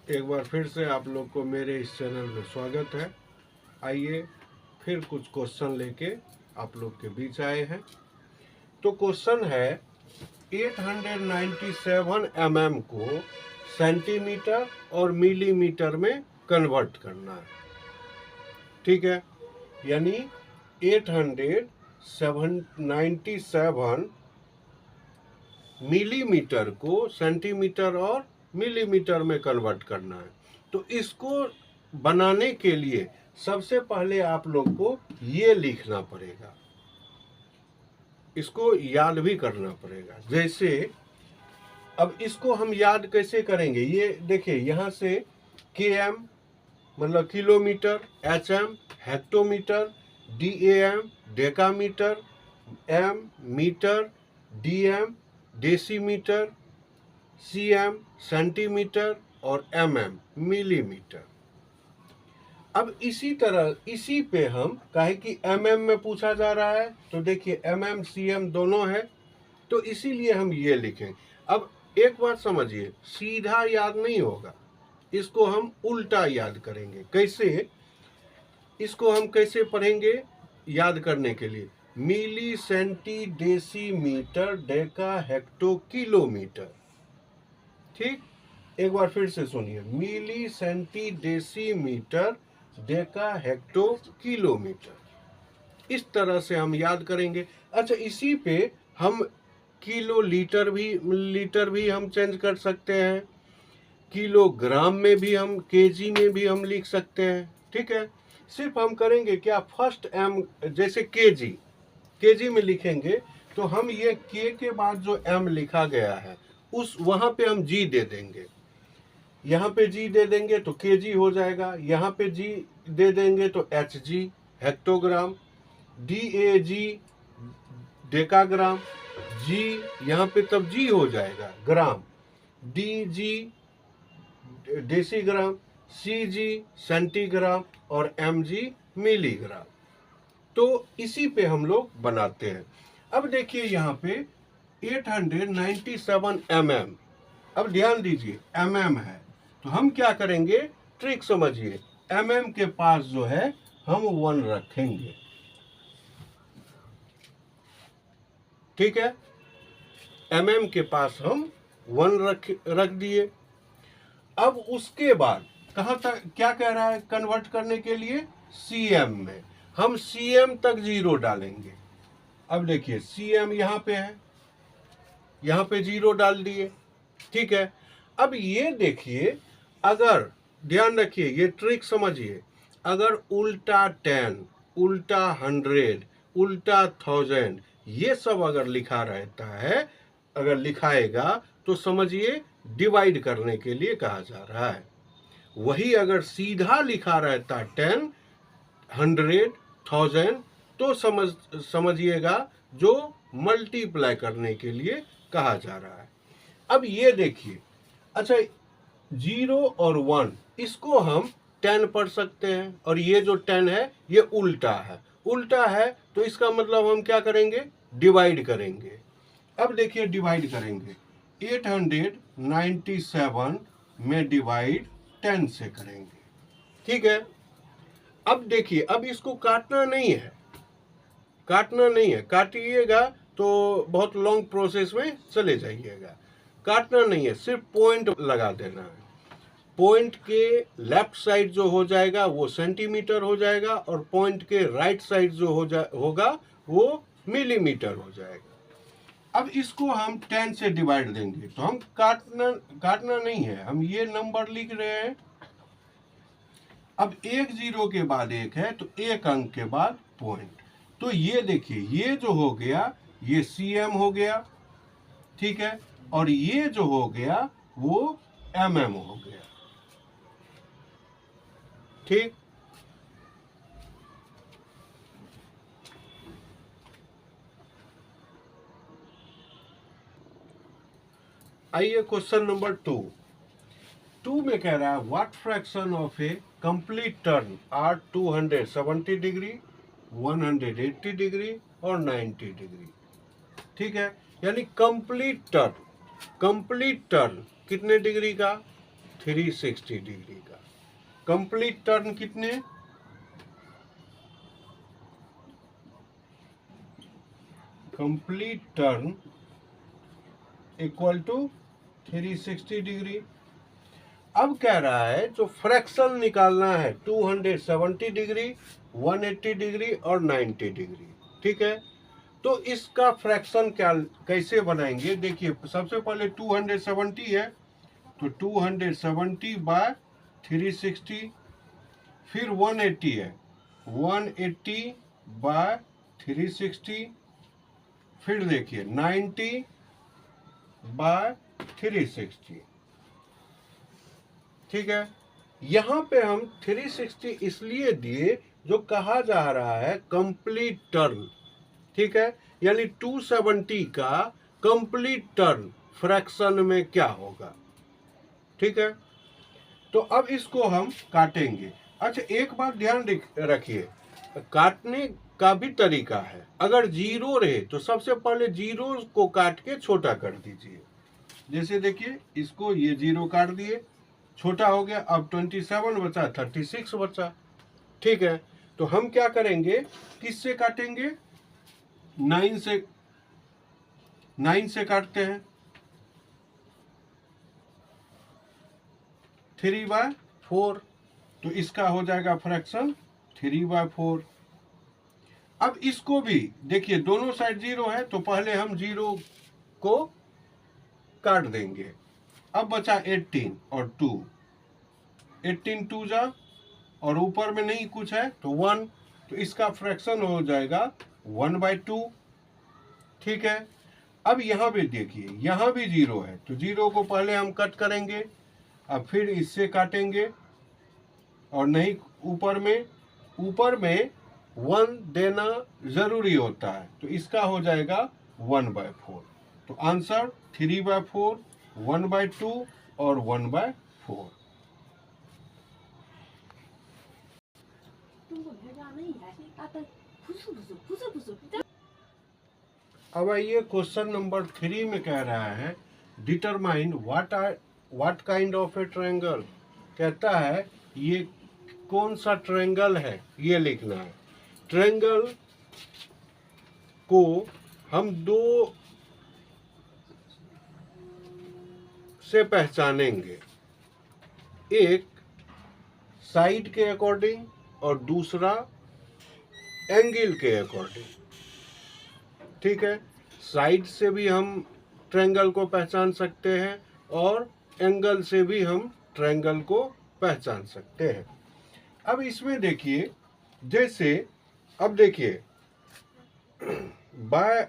एक बार फिर से आप लोग को मेरे इस चैनल में स्वागत है। आइए फिर कुछ क्वेश्चन लेके आप लोग के बीच आए हैं। तो क्वेश्चन है 897 mm को सेंटीमीटर और मिलीमीटर में कन्वर्ट करना है। ठीक है, यानी 897 मिलीमीटर को सेंटीमीटर और मिलीमीटर में कन्वर्ट करना है। तो इसको बनाने के लिए सबसे पहले आप लोग को ये लिखना पड़ेगा, इसको याद भी करना पड़ेगा। जैसे अब इसको हम याद कैसे करेंगे, ये देखिए यहाँ से km मतलब kilometre, hm hectometre, DAM decametre, m metre, dm decimetre, cm centimetre और mm मिलीमीटर। अब इसी तरह इसी पे हम काहे कि mm में पूछा जा रहा है, तो देखिए mm cm दोनों है, तो इसीलिए हम ये लिखें। अब एक बात समझिए, सीधा याद नहीं होगा, इसको हम उल्टा याद करेंगे। कैसे, इसको हम कैसे पढ़ेंगे याद करने के लिए, milli centi decimetre deca hecto kilometre. ठीक, एक बार फिर से सुनिए, milli centi decimetre deca hecto kilometre. इस तरह से हम याद करेंगे। अच्छा, इसी पे हम किलो लीटर भी हम चेंज कर सकते हैं, किलोग्राम में भी हम, केजी में भी हम लिख सकते हैं। ठीक है, सिर्फ हम करेंगे क्या, फर्स्ट एम, जैसे केजी में लिखेंगे तो हम ये के बाद जो एम लिखा गया है उस वहां पे हम जी दे देंगे, यहाँ पे जी दे देंगे तो केजी हो जाएगा, यहाँ पे जी दे देंगे तो HG हेक्टोग्राम, DAG डेकाग्राम, जी यहाँ पे तब जी हो जाएगा ग्राम, DG डेसीग्राम, CG सेंटीग्राम और MG मिलीग्राम। तो इसी पे हम लोग बनाते हैं। अब देखिए यहाँ पे 897 mm, अब ध्यान दीजिए mm है, तो हम क्या करेंगे, ट्रिक समझिए, mm के पास जो है हम 1 रखेंगे। ठीक है, mm के पास हम 1 रख दिए। अब उसके बाद कहाँ तक, क्या कह रहा है कन्वर्ट करने के लिए, cm में हम cm तक 0 डालेंगे। अब देखिए cm यहाँ पे है, यहाँ पे 0 डाल दिए। ठीक है, अब ये देखिए, अगर ध्यान रखिए, ये ट्रिक समझिए, अगर उल्टा 10, उल्टा 100, उल्टा 1000 ये सब अगर लिखा रहता है, अगर लिखाएगा तो समझिए डिवाइड करने के लिए कहा जा रहा है। वही अगर सीधा लिखा रहता 10, 100, 1000 तो समझिएगा जो मल्टीप्लाई करने के लिए कहा जा रहा है। अब ये देखिए, अच्छा 0 और 1 इसको हम 10 पढ़ सकते हैं, और ये जो 10 है ये उल्टा है, उल्टा है तो इसका मतलब हम क्या करेंगे, डिवाइड करेंगे। अब देखिए डिवाइड करेंगे, 897 में डिवाइड 10 से करेंगे। ठीक है, अब देखिए, अब इसको काटना नहीं है, काटना नहीं है, काटिएगा तो बहुत लॉन्ग प्रोसेस में चले जाइएगा। काटना नहीं है, सिर्फ पॉइंट लगा देना है। पॉइंट के लेफ्ट साइड जो हो जाएगा वो सेंटीमीटर हो जाएगा, और पॉइंट के राइट साइड जो होगा वो मिलीमीटर हो जाएगा। अब इसको हम 10 से डिवाइड देंगे, तो हम काटना नहीं है, हम ये नंबर लिख रहे हैं। अब एक 0 के बाद एक है तो एक अंक के बाद पॉइंट, तो ये देखिए ये जो हो गया ये cm हो गया। ठीक है, और ये जो हो गया वो mm हो गया। ठीक, आइए क्वेश्चन नंबर 2 में कह रहा है what fraction of a complete turn are 270 degree, 180 degree और 90 डिग्री। ठीक है, यानी कंप्लीट टर्न कितने डिग्री का, 360 डिग्री का। कंप्लीट टर्न कितने? Complete turn equal to 360 degree. अब कह रहा है जो फ्रैक्शन निकालना है 270 डिग्री, 180 डिग्री और 90 डिग्री। ठीक है, तो इसका फ्रैक्शन क्या कैसे बनाएंगे? देखिए, सबसे पहले 270 है तो 270 बाय 360, फिर 180 है 180 बाय 360, फिर देखिए 90 बाय 360। ठीक है, यहाँ पे हम 360 इसलिए दिए जो कहा जा रहा है कंप्लीट टर्न। ठीक है, यानी 270 का कंप्लीट टर्न फ्रैक्शन में क्या होगा। ठीक है, तो अब इसको हम काटेंगे। अच्छा, एक बात ध्यान रखिए, काटने का भी तरीका है। अगर जीरो रहे तो सबसे पहले जीरो को काट के छोटा कर दीजिए। जैसे देखिए, इसको ये जीरो काट दिए, छोटा हो गया, अब 27 बचा, 36 बचा। ठीक है, तो हम क्या करेंगे, किससे काटेंगे? 9 से काटते हैं। 3/4, तो इसका हो जाएगा फ्रैक्शन 3/4। अब इसको भी देखिए, दोनों साइड जीरो है तो पहले हम जीरो को काट देंगे। अब बचा 18 और 2, 18 2 जा, और ऊपर में नहीं कुछ है तो 1, तो इसका फ्रैक्शन हो जाएगा 1/2। ठीक है, अब यहाँ भी देखिए, यहाँ भी जीरो है तो जीरो को पहले हम कट करेंगे, अब फिर इससे काटेंगे, और नहीं ऊपर में 1 देना जरूरी होता है, तो इसका हो जाएगा 1/4। तो आंसर 3/4, 1/2 और 1/4। अब आइए क्वेश्चन नंबर 3 में कह रहा है determine what kind of A triangle. कहता है ये कौन सा ट्रायंगल है, ये लिखना है। ट्रायंगल को हम दो से पहचानेंगे, एक साइड के अकॉर्डिंग और दूसरा एंगल के अकॉर्डिंग। ठीक है, साइड से भी हम ट्रायंगल को पहचान सकते हैं और एंगल से भी हम ट्रायंगल को पहचान सकते हैं। अब इसमें देखिए, जैसे अब देखिए बाय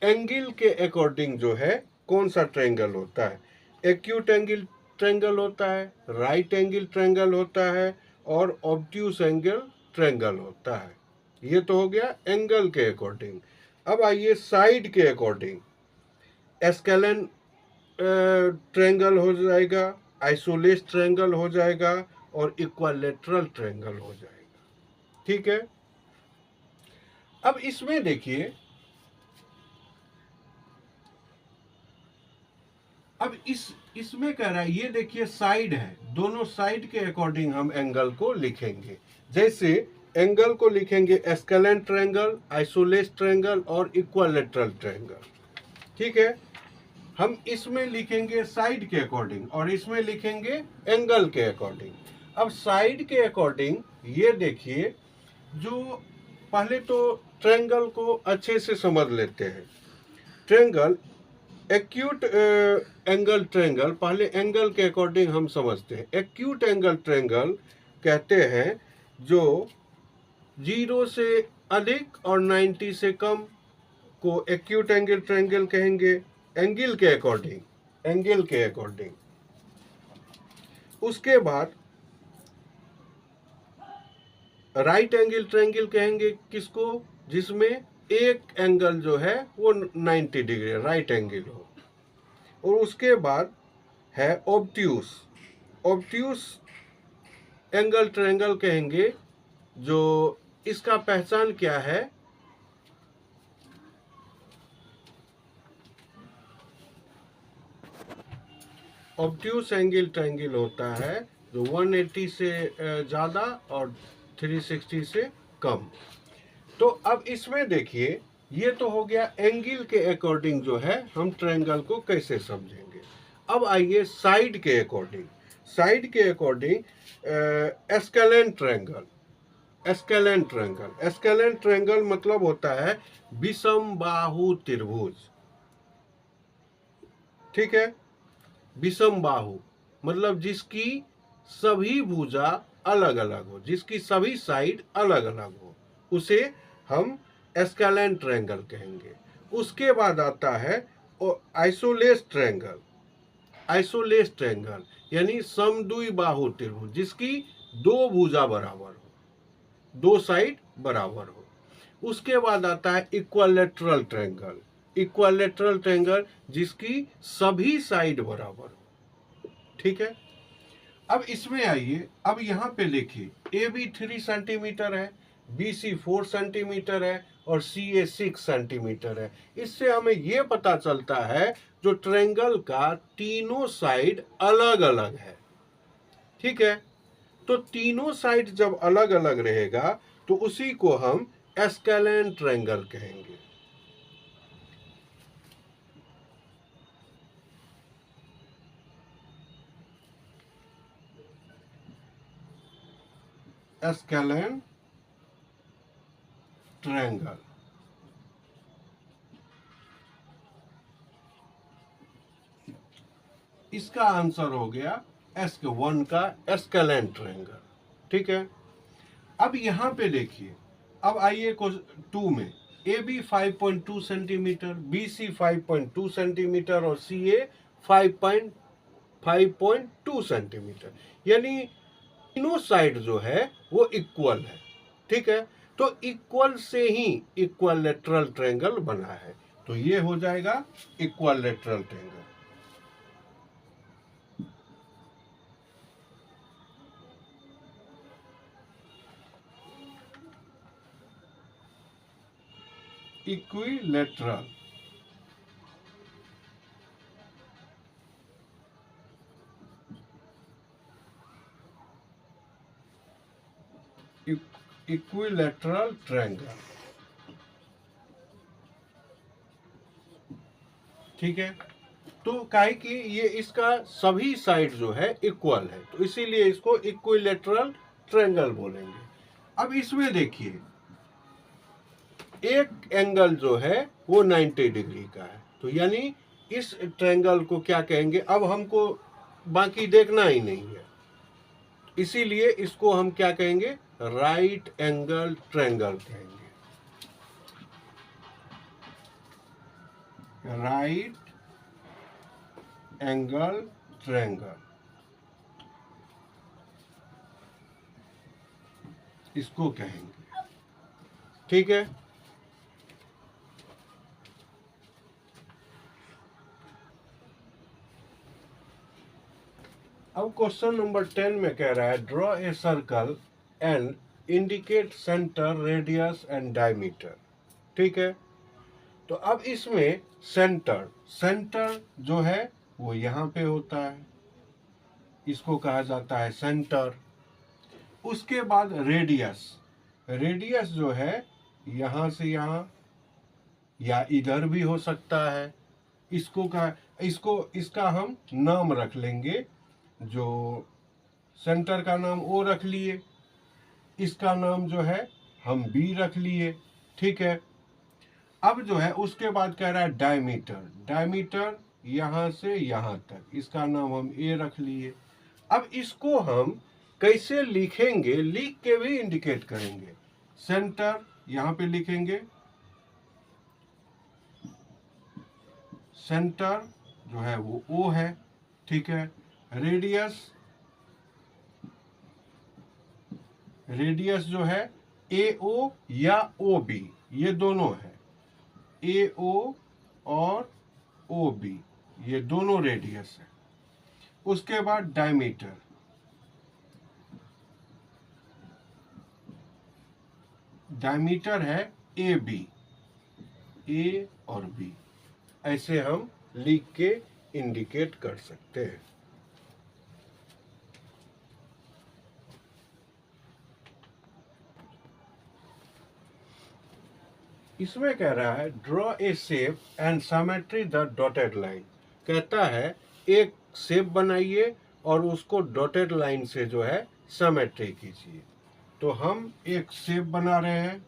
एंगल के अकॉर्डिंग जो है कौन सा ट्रायंगल होता है, एक्यूट एंगल ट्रायंगल होता है, राइट एंगल ट्रायंगल होता है और ऑब्ट्यूस एंगल ट्रायंगल होता है। ये तो हो गया एंगल के अकॉर्डिंग। अब आइए साइड के अकॉर्डिंग, एस्केलन ट्रायंगल हो जाएगा, आइसोलेस ट्रायंगल हो जाएगा और इक्विलैटरल ट्रायंगल हो जाएगा। ठीक है, अब इसमें देखिए, अब इसमें कह रहा है, ये देखिए साइड है, दोनों साइड के अकॉर्डिंग हम एंगल को लिखेंगे। जैसे एंगल को लिखेंगे एस्केलन ट्रायंगल, आइसोलेस ट्रायंगल और इक्विलैटरल ट्रायंगल। ठीक है, हम इसमें लिखेंगे साइड के अकॉर्डिंग और इसमें लिखेंगे एंगल के अकॉर्डिंग। अब साइड के अकॉर्डिंग ये देखिए, जो पहले तो ट्रायंगल को अच्छे से समझ लेते हैं। ट्रायंगल, एक्यूट एंगल ट्रायंगल, पहले एंगल के अकॉर्डिंग हम समझते हैं। एक्यूट एंगल ट्रायंगल कहते हैं जो 0 से अधिक और 90 से कम को एक्यूट एंगल ट्रायंगल कहेंगे, एंगल के अकॉर्डिंग। उसके बाद राइट एंगल ट्रायंगल कहेंगे किसको, जिसमें एक एंगल जो है वो 90 डिग्री राइट एंगल हो। और उसके बाद है ऑब्ट्यूस एंगल ट्रायंगल कहेंगे, जो इसका पहचान क्या है, ऑब्ट्यूस एंगल ट्रायंगल होता है जो 180 से ज़्यादा और 360 से कम। तो अब इसमें देखिए, ये तो हो गया एंगल के अकॉर्डिंग जो है हम ट्रायंगल को कैसे समझेंगे। अब आइए साइड के अकॉर्डिंग। साइड के अकॉर्डिंग एस्केलेंट ट्रायंगल। एस्केलेंट ट्रायंगल, एस्केलेंट ट्रायंगल मतलब होता है विषम बाहु त्रिभुज। ठीक है, विषम बाहु मतलब जिसकी सभी भुजा अलग अलग हो, जिसकी सभी साइड अलग अलग हो, उसे हम एस्केलेंट ट्रायंगल कहेंगे। उसके बाद आता है आइसोलेस ट्रायंगल। आइसोलेस ट्रायंगल यानी समद्विबाहु त्रिभुज, जिसकी दो भुजा बराबर हो, दो साइड बराबर हो। उसके बाद आता है इक्विलैटरल ट्रायंगल। इक्विलैटरल ट्रायंगल जिसकी सभी साइड बराबर हो। ठीक है, अब इसमें आइए, अब यहाँ पे देखिए ए बी 3 सेंटीमीटर है, बी सी 4 सेंटीमीटर है और सी ए 6 सेंटीमीटर है। इससे हमें ये पता चलता है जो ट्रायंगल का तीनों साइड अलग अलग है। ठीक है, तो तीनों साइड जब अलग अलग रहेगा तो उसी को हम एस्केलेंट ट्रायंगल कहेंगे। एस्केलेंट ट्रायंगल। इसका आंसर हो गया S1 का एस्केलेंट ट्रायंगल। ठीक है, अब यहां पे देखिए, अब आइए क्वेश्चन 2 में A B 5.2 centimetre, B C 5.2 centimetre और सी ए 5.2 सेंटीमीटर, यानी तीनों साइड जो है वो इक्वल है। ठीक है, तो इक्वल से ही इक्विलैटरल ट्रायंगल बना है, तो ये हो जाएगा equilateral triangle. Equilateral equilateral triangle. ठीक है, तो काहे कि ये इसका सभी साइड जो है इक्वल है, तो इसीलिए इसको इक्विलैटरल ट्रायंगल बोलेंगे। अब इसमें देखिए एक एंगल जो है वो 90 डिग्री का है, तो यानी इस ट्रायंगल को क्या कहेंगे, अब हमको बाकी देखना ही नहीं है, इसीलिए इसको हम क्या कहेंगे, राइट एंगल ट्रायंगल कहेंगे। राइट एंगल ट्रायंगल इसको कहेंगे। ठीक है, अब क्वेश्चन नंबर 10 में कह रहा है draw a circle and indicate centre, radius and diameter. ठीक है, तो अब इसमें सेंटर, सेंटर जो है वो यहाँ पे होता है, इसको कहा जाता है सेंटर। उसके बाद रेडियस, रेडियस जो है यहाँ से यहाँ या इधर भी हो सकता है, इसको इसका हम नाम रख लेंगे, जो सेंटर का नाम ओ रख लिए, इसका नाम जो है हम बी रख लिए। ठीक है, अब जो है उसके बाद कह रहा है डायमीटर, डायमीटर यहाँ से यहाँ तक, इसका नाम हम ए रख लिए। अब इसको हम कैसे लिखेंगे, लिख के भी इंडिकेट करेंगे। सेंटर यहाँ पे लिखेंगे, सेंटर जो है वो ओ है। ठीक है, रेडियस, रेडियस जो है ए ओ या ओ बी, ये दोनों है, ए ओ और ओ बी, ये दोनों रेडियस है। उसके बाद डायमीटर, डायमीटर है ए बी, ए और बी, ऐसे हम लिख के इंडिकेट कर सकते हैं। इसमें कह रहा है draw A shape and symmetry the dotted line. कहता है एक शेप बनाइए और उसको डॉटेड लाइन से जो है सिमेट्री कीजिए। तो हम एक शेप बना रहे हैं।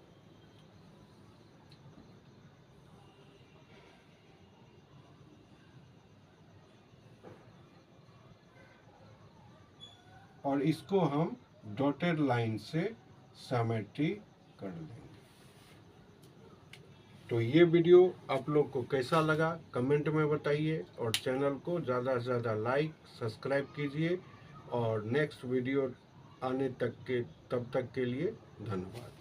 और इसको हम डॉटेड लाइन से सिमेट्री कर देंगे। तो ये वीडियो आप लोग को कैसा लगा कमेंट में बताइए, और चैनल को ज़्यादा से ज़्यादा लाइक सब्सक्राइब कीजिए। और नेक्स्ट वीडियो आने तक के तब तक के लिए धन्यवाद।